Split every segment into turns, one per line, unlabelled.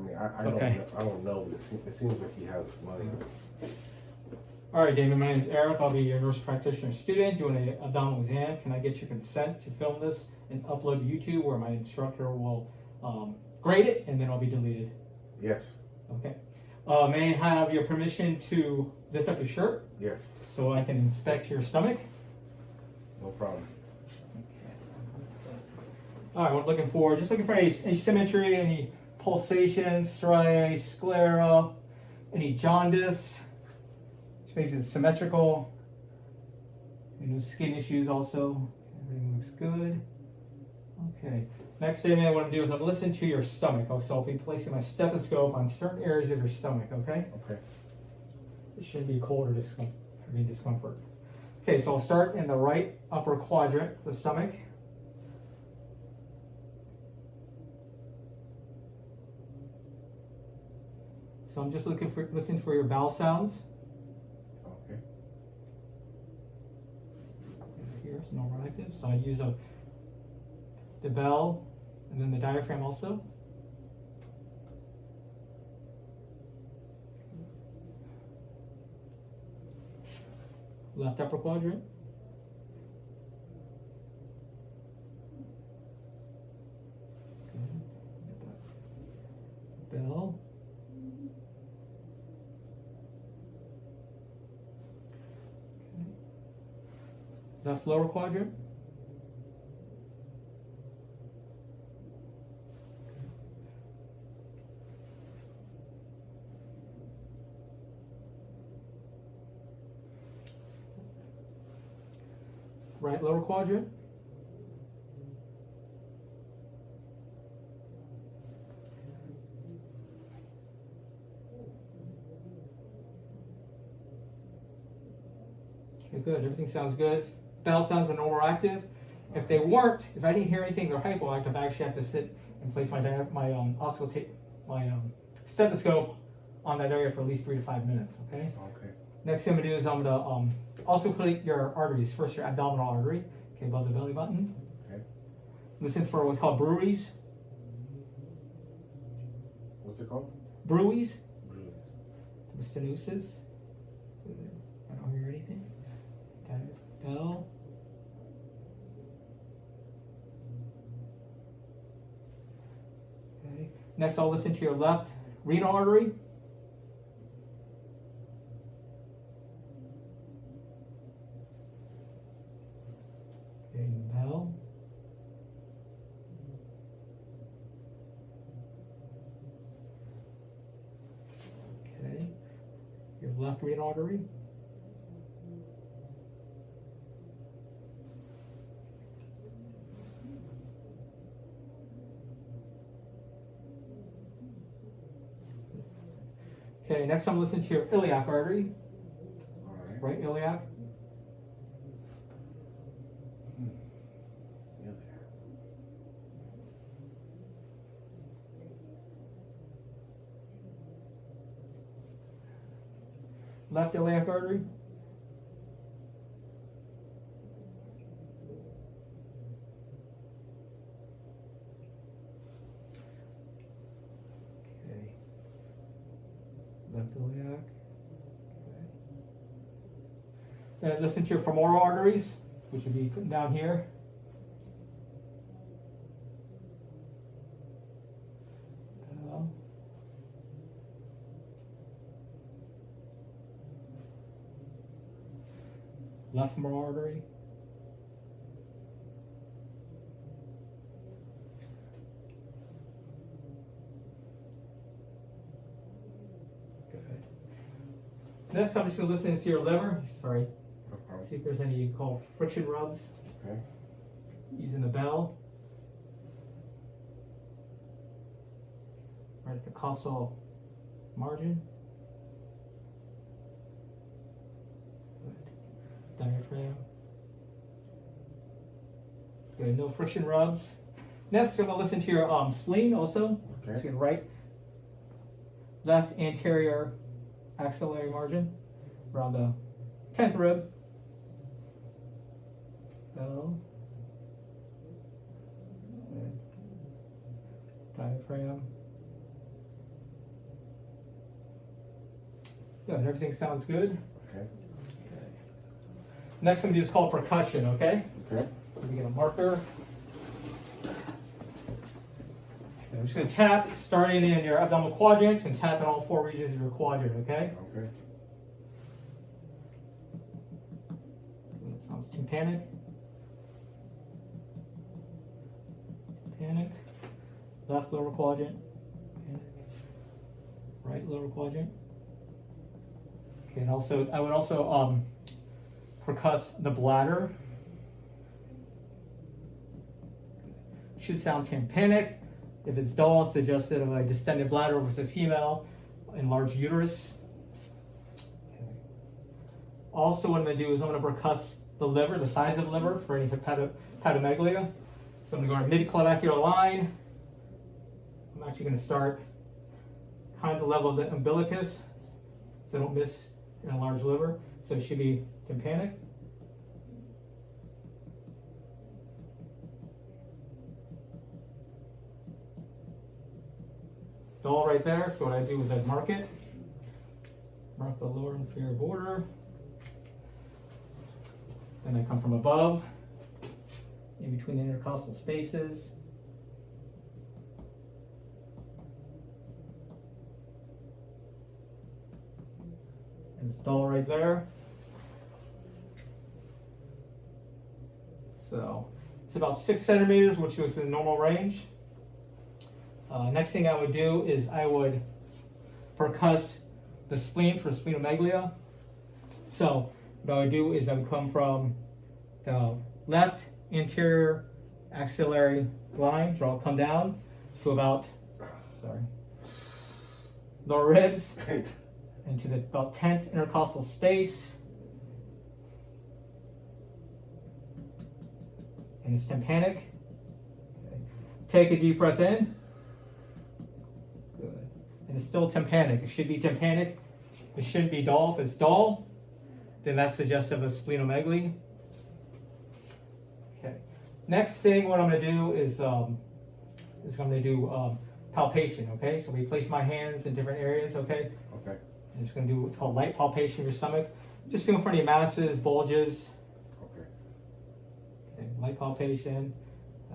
mean, I
Okay.
don't know, but it seems like he has money.
All right, Damon, my name's Eric. I'll be your nurse practitioner student doing an abdominal exam. Can I get your consent to film this and upload to YouTube where my instructor will grade it and then I'll be deleted?
Yes.
Okay. May I have your permission to lift up your shirt
Yes.
so I can inspect your stomach?
No problem.
All right, we're just looking for any asymmetry, any pulsation, striae, sclera, any jaundice. It's basically symmetrical. No skin issues also. Everything looks good. Okay. Next thing I want to do is I'm going to listen to your stomach. So I'll be placing my stethoscope on certain areas of your stomach, okay?
Okay.
It shouldn't be cold or any discomfort. Okay, so I'll start in the right upper quadrant of the stomach. So I'm just listening for your bowel sounds.
Okay.
Here's normal active. So I use the bell and then the diaphragm also. Left upper quadrant. Good. Bell. Okay. Left lower quadrant. Right lower quadrant. Okay, good. Everything sounds good. Bowel sounds are normal active. If they weren't, if I didn't hear anything, they're hypoactive. I actually have to sit and place my stethoscope on that area for at least 3 to 5 minutes. Okay.
Okay.
Next thing I'm gonna do is I'm gonna also put your arteries. First, your abdominal artery, okay, above the belly button.
Okay.
Listen for what's called bruits.
What's it called?
Bruits.
Bruise.
Stenosis. I don't hear anything. Bell. Okay. Next, I'll listen to your left renal artery. Okay, bell. Okay. Your left renal artery. Okay, next I'm listening to your iliac artery,
All right.
right iliac.
Yeah,
Left iliac artery. Okay. Left iliac. Okay. Then listen to your femoral arteries, which would be down here. Left femoral artery. Good. Next, I'm just going to listen to your liver. Sorry.
no problem.
See if there's any called friction rubs.
Okay.
Using the bell. Right at the costal margin. Good. Diaphragm. Good. No friction rubs. Next, I'm going to listen to your spleen also.
Okay.
So your right, left anterior axillary margin around the 10th rib. Bell. Good. Diaphragm. Good. Everything sounds good.
Okay.
Next one is called percussion. Okay.
Okay.
So we get a marker. I'm just going to tap, starting in your abdominal quadrant, and tap in all 4 regions of your quadrant, okay?
Okay.
That sounds tympanic. Tympanic. Left lower quadrant. Right lower quadrant. Okay, and also, I would also percuss the bladder. Should sound tympanic. If it's dull, it's suggestive of a distended bladder, or if it's a female, enlarged uterus. Okay. Also, what I'm going to do is I'm going to percuss the liver, the size of the liver, for any hepatomegalia. So I'm going to go to mid-clavicular line. I'm actually going to start kind of the level of the umbilicus, so I don't miss an enlarged liver. So it should be tympanic. Dull right there, so what I do is I mark it. Mark the lower inferior border. Then I come from above, in between the intercostal spaces. And it's dull right there. So it's about 6 centimeters, which is the normal range. Next thing I would do is I would percuss the spleen for splenomegalia. So what I would do is I would come from the left anterior axillary line, come down to about, lower ribs, into the about 10th intercostal space. And it's tympanic. Okay. Take a deep breath in. Good. And it's still tympanic. It should be tympanic. It shouldn't be dull. If it's dull, then that's suggestive of splenomegaly. Okay. Next thing, what I'm going to do is I'm going to do palpation. Okay. So we place my hands in different areas. Okay.
Okay.
I'm just going to do what's called light palpation of your stomach. Just feel for any masses, bulges.
Okay.
Okay. Light palpation.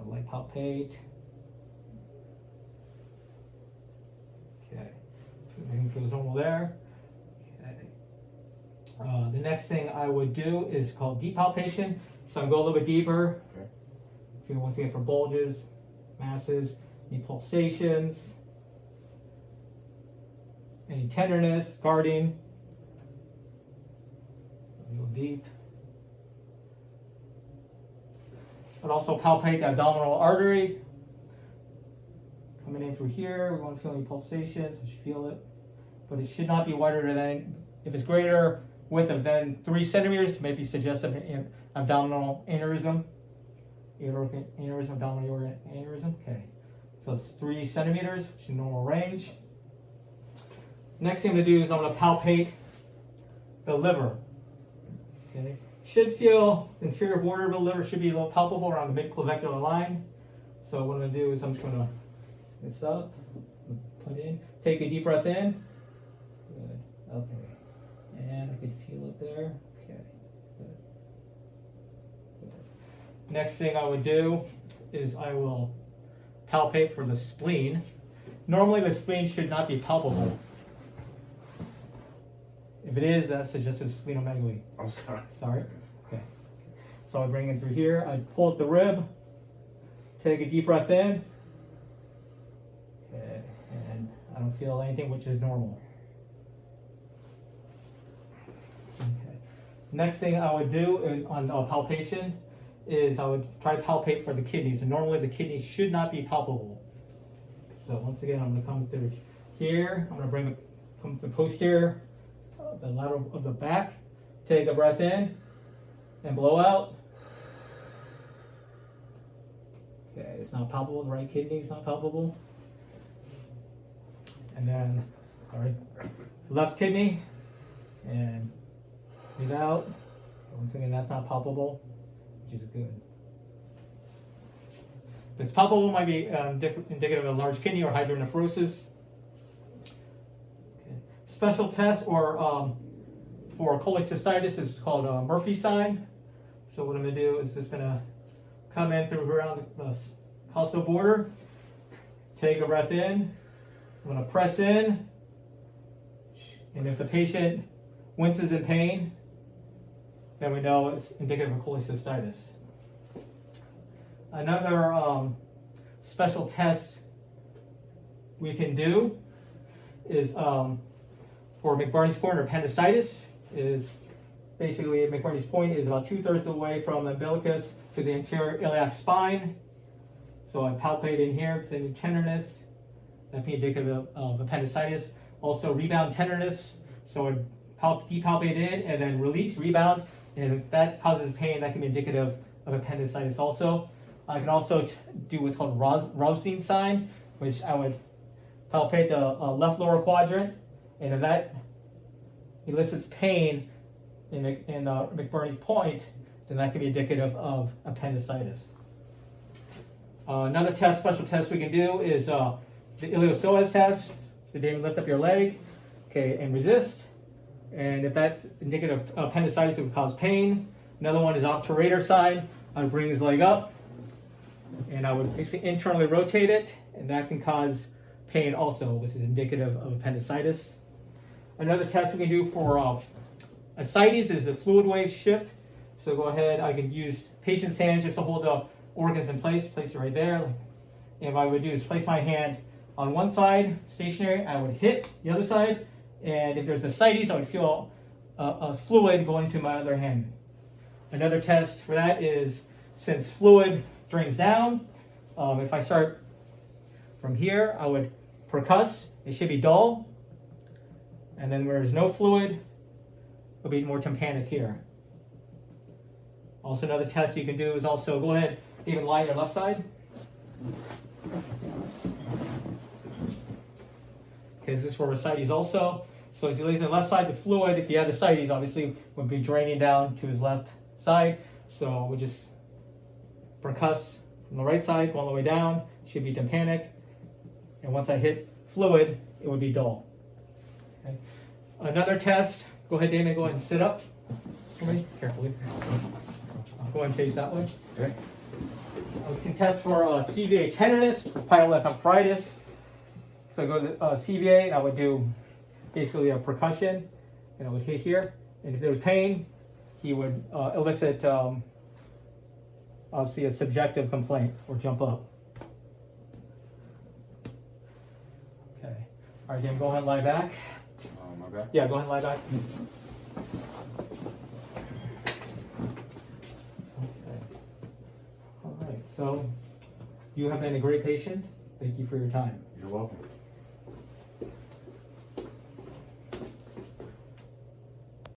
Light palpate. Okay. Everything feels normal there. Okay. The next thing I would do is called deep palpation. So I'm going to go a little bit deeper.
Okay.
Feel once again for bulges, masses, any pulsations, any tenderness, guarding. Go deep. But also palpate the abdominal artery. Coming in through here, we want to feel any pulsations, we should feel it. But it should not be wider than, if it's greater width of than 3 centimeters, it may be suggestive of abdominal aneurysm. Aortic aneurysm, abdominal aortic aneurysm. Okay. So it's 3 centimeters, which is normal range. Next thing I'm going to do is I'm going to palpate the liver. Okay. Should feel inferior border of the liver should be a little palpable around the mid-clavicular line. So what I'm going to do is I'm just going to this up, put in, take a deep breath in. Good. Okay. And I can feel it there. Okay. Good. Good. Next thing I would do is I will palpate for the spleen. Normally the spleen should not be palpable. If it is, that suggests it's splenomegaly.
I'm sorry.
Sorry? Okay. So I bring it through here, I pull up the rib, take a deep breath in. Okay, and I don't feel anything, which is normal. Okay. Next thing I would do on palpation is I would try to palpate for the kidneys, and normally the kidneys should not be palpable. So once again, I'm going to come through here. I'm going to come to the posterior, the lateral of the back. Take a breath in and blow out. Okay, it's not palpable. The right kidney is not palpable. And then, left kidney, and breathe out. Once again, that's not palpable, which is good. If it's palpable, it might be indicative of a large kidney or hydronephrosis. Okay. special test or for cholecystitis is called Murphy sign. So what I'm gonna do is just gonna come in through around the costal border, take a breath in. I'm gonna press in, and if the patient winces in pain, then we know it's indicative of cholecystitis. Another special test we can do is for McBurney's point or appendicitis. Is basically McBurney's point is about 2/3 of the way from the umbilicus to the anterior iliac spine. So I palpate in here, it's any tenderness, that be indicative of appendicitis. Also rebound tenderness, so I depalpate in and then release, rebound, and if that causes pain, that can be indicative of appendicitis also. I can also do what's called Rousing sign, which I would palpate the left lower quadrant, and if that elicits pain in McBurney's point, then that can be indicative of appendicitis. Another test, special test we can do is the iliopsoas test. So Damon, lift up your leg, okay, and resist. And if that's indicative of appendicitis, it would cause pain. Another one is obturator sign. I would bring his leg up, and I would basically internally rotate it, and that can cause pain also, which is indicative of appendicitis. Another test we can do for ascites is the fluid wave shift. So go ahead, I can use patient's hands just to hold the organs in place it right there. And what I would do is place my hand on one side, stationary, I would hit the other side, and if there's ascites, I would feel a fluid going to my other hand. Another test for that is, since fluid drains down, if I start from here, I would percuss, it should be dull, and then where there's no fluid, it'll be more tympanic here. Also another test you can do is also, go ahead, even lie on your left side. Okay, this is for ascites also. So as he lays on the left side, the fluid, if he had ascites, obviously would be draining down to his left side. So we just percuss from the right side, all the way down, should be tympanic. And once I hit fluid, it would be dull. Okay. Another test, go ahead, Damon, go ahead and sit up for me, carefully. Go ahead and face that way.
Okay.
We can test for CVA tenderness, pyelonephritis. So I go to CVA, I would do basically a percussion, and I would hit here. And if there was pain, he would elicit obviously a subjective complaint or jump up. Okay. All right, Dan, go ahead and lie back.
My bad.
Yeah, go ahead and lie back. Okay. All right, so you have been a great patient. Thank you for your time.
You're welcome.